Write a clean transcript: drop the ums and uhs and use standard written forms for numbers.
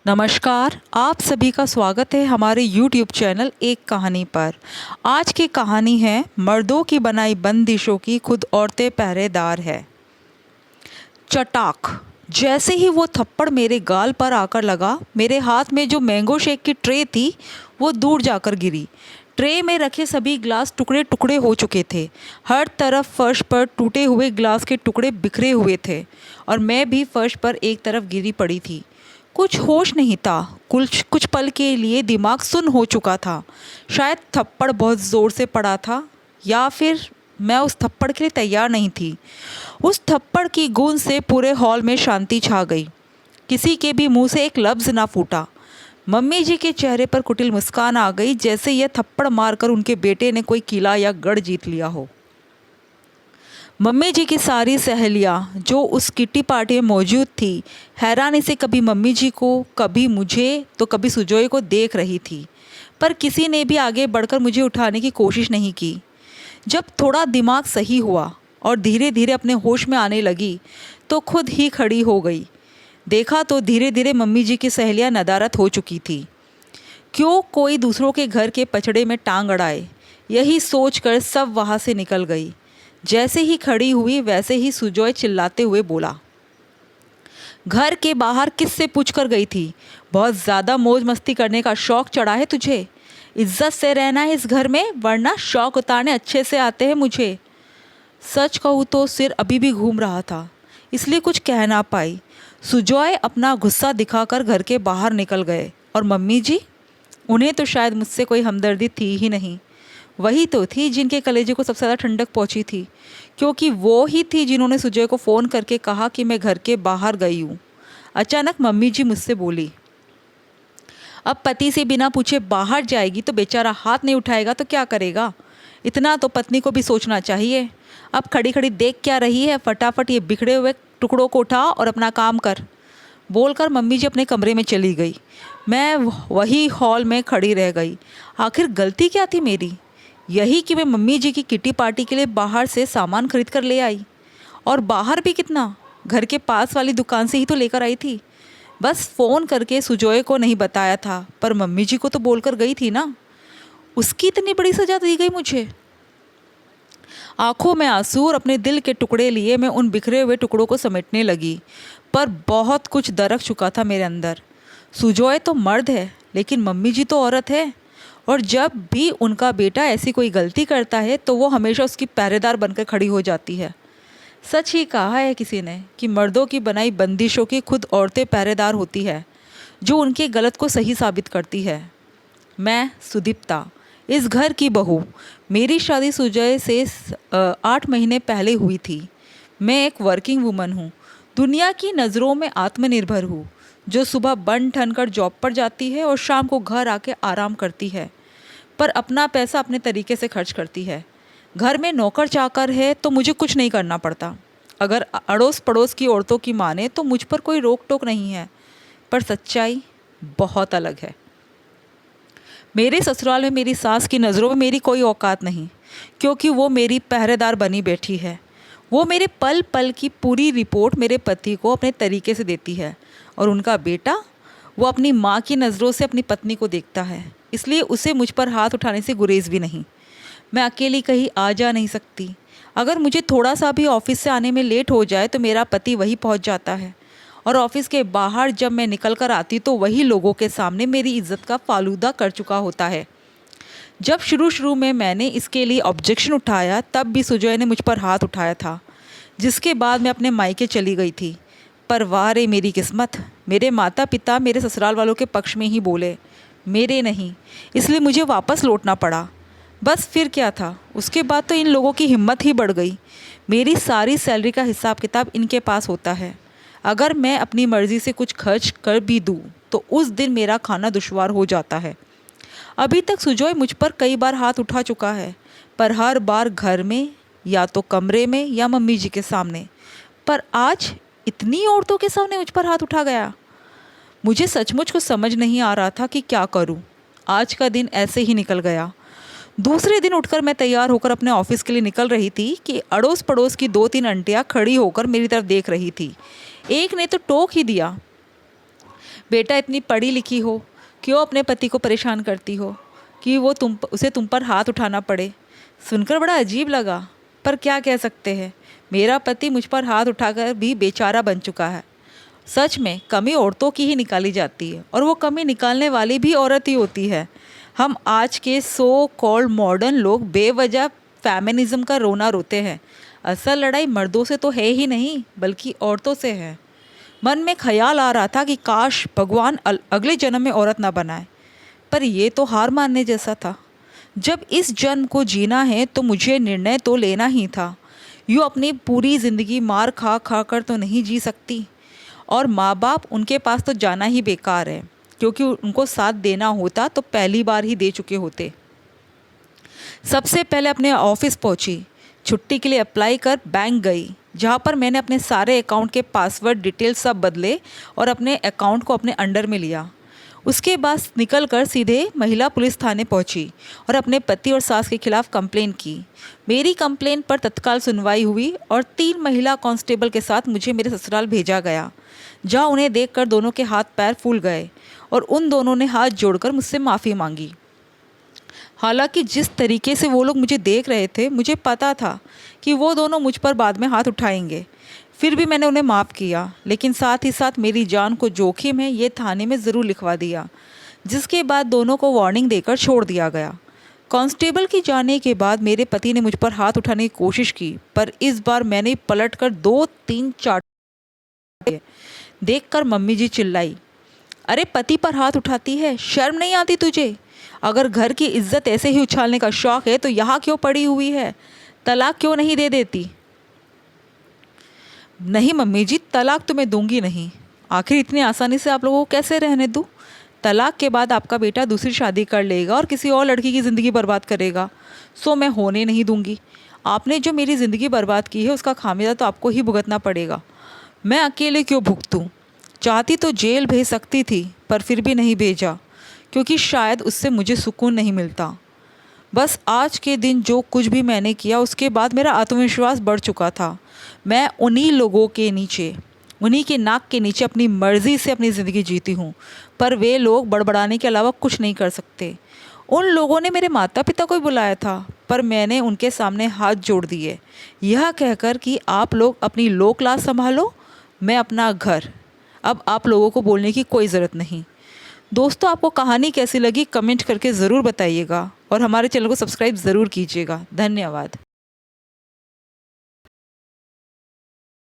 नमस्कार, आप सभी का स्वागत है हमारे YouTube चैनल एक कहानी पर। आज की कहानी है मर्दों की बनाई बंदिशों की खुद औरतें पहरेदार है। चटाक, जैसे ही वो थप्पड़ मेरे गाल पर आकर लगा, मेरे हाथ में जो मैंगो शेक की ट्रे थी वो दूर जाकर गिरी। ट्रे में रखे सभी ग्लास टुकड़े टुकड़े हो चुके थे। हर तरफ फर्श पर टूटे हुए ग्लास के टुकड़े बिखरे हुए थे और मैं भी फर्श पर एक तरफ गिरी पड़ी थी। कुछ होश नहीं था। कुछ कुछ पल के लिए दिमाग सुन्न हो चुका था। शायद थप्पड़ बहुत ज़ोर से पड़ा था या फिर मैं उस थप्पड़ के लिए तैयार नहीं थी। उस थप्पड़ की गूंज से पूरे हॉल में शांति छा गई। किसी के भी मुंह से एक लफ्ज़ ना फूटा। मम्मी जी के चेहरे पर कुटिल मुस्कान आ गई, जैसे यह थप्पड़ मारकर उनके बेटे ने कोई किला या गढ़ जीत लिया हो। मम्मी जी की सारी सहेलियाँ जो उस किट्टी पार्टी में मौजूद थी, हैरानी से कभी मम्मी जी को, कभी मुझे, तो कभी सुजोय को देख रही थी, पर किसी ने भी आगे बढ़कर मुझे उठाने की कोशिश नहीं की। जब थोड़ा दिमाग सही हुआ और धीरे धीरे अपने होश में आने लगी, तो खुद ही खड़ी हो गई। देखा तो धीरे धीरे मम्मी जी की सहेलियाँ नदारत हो चुकी थी। क्यों कोई दूसरों के घर के पचड़े में टांग अड़ाए, यही सोचकर सब वहाँ से निकल गई। जैसे ही खड़ी हुई वैसे ही सुजोय चिल्लाते हुए बोला, घर के बाहर किससे पूछ कर गई थी? बहुत ज़्यादा मौज मस्ती करने का शौक चढ़ा है तुझे। इज्जत से रहना है इस घर में, वरना शौक उतारने अच्छे से आते हैं मुझे। सच कहूँ तो सिर अभी भी घूम रहा था, इसलिए कुछ कह ना पाई। सुजोय अपना गुस्सा दिखाकर घर के बाहर निकल गए और मम्मी जी, उन्हें तो शायद मुझसे कोई हमदर्दी थी ही नहीं। वही तो थी जिनके कलेजे को सबसे ज़्यादा ठंडक पहुंची थी, क्योंकि वो ही थी जिन्होंने सुजय को फ़ोन करके कहा कि मैं घर के बाहर गई हूँ। अचानक मम्मी जी मुझसे बोली, अब पति से बिना पूछे बाहर जाएगी तो बेचारा हाथ नहीं उठाएगा तो क्या करेगा? इतना तो पत्नी को भी सोचना चाहिए। अब खड़ी खड़ी देख क्या रही है, फटाफट ये बिखरे हुए टुकड़ों को उठा और अपना काम कर। बोलकर मम्मी जी अपने कमरे में चली गई। मैं वही हॉल में खड़ी रह गई। आखिर गलती क्या थी मेरी? यही कि मैं मम्मी जी की किटी पार्टी के लिए बाहर से सामान खरीद कर ले आई, और बाहर भी कितना, घर के पास वाली दुकान से ही तो लेकर आई थी। बस फ़ोन करके सुजोय को नहीं बताया था, पर मम्मी जी को तो बोलकर गई थी ना। उसकी इतनी बड़ी सजा दी गई मुझे। आंखों में आंसू और अपने दिल के टुकड़े लिए मैं उन बिखरे हुए टुकड़ों को समेटने लगी, पर बहुत कुछ दरक चुका था मेरे अंदर। सुजोय तो मर्द है, लेकिन मम्मी जी तो औरत है, और जब भी उनका बेटा ऐसी कोई गलती करता है तो वो हमेशा उसकी पहरेदार बनकर खड़ी हो जाती है। सच ही कहा है किसी ने कि मर्दों की बनाई बंदिशों की खुद औरतें पहरेदार होती है, जो उनके गलत को सही साबित करती है। मैं सुदीप्ता, इस घर की बहू। मेरी शादी सुजय से 8 महीने पहले हुई थी। मैं एक वर्किंग वूमन हूँ, दुनिया की नज़रों में आत्मनिर्भर हूँ, जो सुबह बन ठन कर जॉब पर जाती है और शाम को घर आके आराम करती है, पर अपना पैसा अपने तरीके से खर्च करती है। घर में नौकर चाकर है तो मुझे कुछ नहीं करना पड़ता। अगर अड़ोस पड़ोस की औरतों की माने तो मुझ पर कोई रोक टोक नहीं है, पर सच्चाई बहुत अलग है। मेरे ससुराल में मेरी सास की नज़रों में मेरी कोई औकात नहीं, क्योंकि वो मेरी पहरेदार बनी बैठी है। वो मेरे पल पल की पूरी रिपोर्ट मेरे पति को अपने तरीके से देती है, और उनका बेटा, वो अपनी माँ की नज़रों से अपनी पत्नी को देखता है, इसलिए उसे मुझ पर हाथ उठाने से गुरेज भी नहीं। मैं अकेली कहीं आ जा नहीं सकती। अगर मुझे थोड़ा सा भी ऑफिस से आने में लेट हो जाए तो मेरा पति वहीं पहुंच जाता है, और ऑफिस के बाहर जब मैं निकल कर आती तो वही लोगों के सामने मेरी इज्जत का फालूदा कर चुका होता है। जब शुरू शुरू में मैंने इसके लिए ऑब्जेक्शन उठाया, तब भी सुजय ने मुझ पर हाथ उठाया था, जिसके बाद मैं अपने मायके चली गई थी। पर वाह रे मेरी किस्मत, मेरे माता पिता मेरे ससुराल वालों के पक्ष में ही बोले, मेरे नहीं, इसलिए मुझे वापस लौटना पड़ा। बस फिर क्या था, उसके बाद तो इन लोगों की हिम्मत ही बढ़ गई। मेरी सारी सैलरी का हिसाब किताब इनके पास होता है। अगर मैं अपनी मर्ज़ी से कुछ खर्च कर भी दूँ तो उस दिन मेरा खाना दुश्वार हो जाता है। अभी तक सुजोय मुझ पर कई बार हाथ उठा चुका है, पर हर बार घर में, या तो कमरे में, या मम्मी जी के सामने। पर आज इतनी औरतों के सामने मुझ पर हाथ उठा गया। मुझे सचमुच को समझ नहीं आ रहा था कि क्या करूं। आज का दिन ऐसे ही निकल गया। दूसरे दिन उठकर मैं तैयार होकर अपने ऑफिस के लिए निकल रही थी कि अड़ोस पड़ोस की 2-3 आंटियाँ खड़ी होकर मेरी तरफ देख रही थी। एक ने तो टोक ही दिया, बेटा इतनी पढ़ी लिखी हो, क्यों अपने पति को परेशान करती हो कि वो उसे तुम पर हाथ उठाना पड़े। सुनकर बड़ा अजीब लगा, पर क्या कह सकते हैं, मेरा पति मुझ पर हाथ उठाकर भी बेचारा बन चुका है। सच में कमी औरतों की ही निकाली जाती है, और वो कमी निकालने वाली भी औरत ही होती है। हम आज के सो कॉल्ड मॉडर्न लोग बेवजह फेमिनिज्म का रोना रोते हैं। असल लड़ाई मर्दों से तो है ही नहीं, बल्कि औरतों से है। मन में ख्याल आ रहा था कि काश भगवान अगले जन्म में औरत ना बनाए, पर यह तो हार मानने जैसा था। जब इस जन्म को जीना है तो मुझे निर्णय तो लेना ही था। यूँ अपनी पूरी ज़िंदगी मार खा खा कर तो नहीं जी सकती, और माँ बाप उनके पास तो जाना ही बेकार है, क्योंकि उनको साथ देना होता तो पहली बार ही दे चुके होते। सबसे पहले अपने ऑफिस पहुंची, छुट्टी के लिए अप्लाई कर बैंक गई, जहां पर मैंने अपने सारे अकाउंट के पासवर्ड डिटेल सब बदले और अपने अकाउंट को अपने अंडर में लिया। उसके बाद निकल कर सीधे महिला पुलिस थाने पहुंची और अपने पति और सास के खिलाफ कंप्लेन की। मेरी कंप्लेन पर तत्काल सुनवाई हुई और 3 महिला कांस्टेबल के साथ मुझे मेरे ससुराल भेजा गया, जहां उन्हें देखकर दोनों के हाथ पैर फूल गए और उन दोनों ने हाथ जोड़कर मुझसे माफ़ी मांगी। हालांकि जिस तरीके से वो लोग मुझे देख रहे थे, मुझे पता था कि वो दोनों मुझ पर बाद में हाथ उठाएंगे। फिर भी मैंने उन्हें माफ़ किया, लेकिन साथ ही साथ मेरी जान को जोखिम है ये थाने में ज़रूर लिखवा दिया, जिसके बाद दोनों को वार्निंग देकर छोड़ दिया गया। कांस्टेबल के जाने के बाद मेरे पति ने मुझ पर हाथ उठाने की कोशिश की, पर इस बार मैंने पलट कर 2-3 चाट देखकर मम्मी जी चिल्लाई, अरे पति पर हाथ उठाती है, शर्म नहीं आती तुझे? अगर घर की इज्जत ऐसे ही उछालने का शौक है तो यहाँ क्यों पड़ी हुई है? तलाक क्यों नहीं दे देती? नहीं मम्मी जी, तलाक तो मैं दूंगी नहीं। आखिर इतनी आसानी से आप लोगों को कैसे रहने दूँ? तलाक के बाद आपका बेटा दूसरी शादी कर लेगा और किसी और लड़की की ज़िंदगी बर्बाद करेगा, सो मैं होने नहीं दूंगी। आपने जो मेरी ज़िंदगी बर्बाद की है उसका खामियाजा तो आपको ही भुगतना पड़ेगा। मैं अकेले क्यों भुगतूँ? चाहती तो जेल भेज सकती थी, पर फिर भी नहीं भेजा, क्योंकि शायद उससे मुझे सुकून नहीं मिलता। बस आज के दिन जो कुछ भी मैंने किया उसके बाद मेरा आत्मविश्वास बढ़ चुका था। मैं उन्हीं लोगों के नीचे, उन्हीं के नाक के नीचे अपनी मर्ज़ी से अपनी ज़िंदगी जीती हूँ, पर वे लोग बड़बड़ाने के अलावा कुछ नहीं कर सकते। उन लोगों ने मेरे माता पिता को ही बुलाया था, पर मैंने उनके सामने हाथ जोड़ दिए, यह कहकर कि आप लोग अपनी लो क्लास संभालो, मैं अपना घर। अब आप लोगों को बोलने की कोई ज़रूरत नहीं। दोस्तों, आपको कहानी कैसी लगी कमेंट करके ज़रूर बताइएगा, और हमारे चैनल को सब्सक्राइब ज़रूर कीजिएगा। धन्यवाद।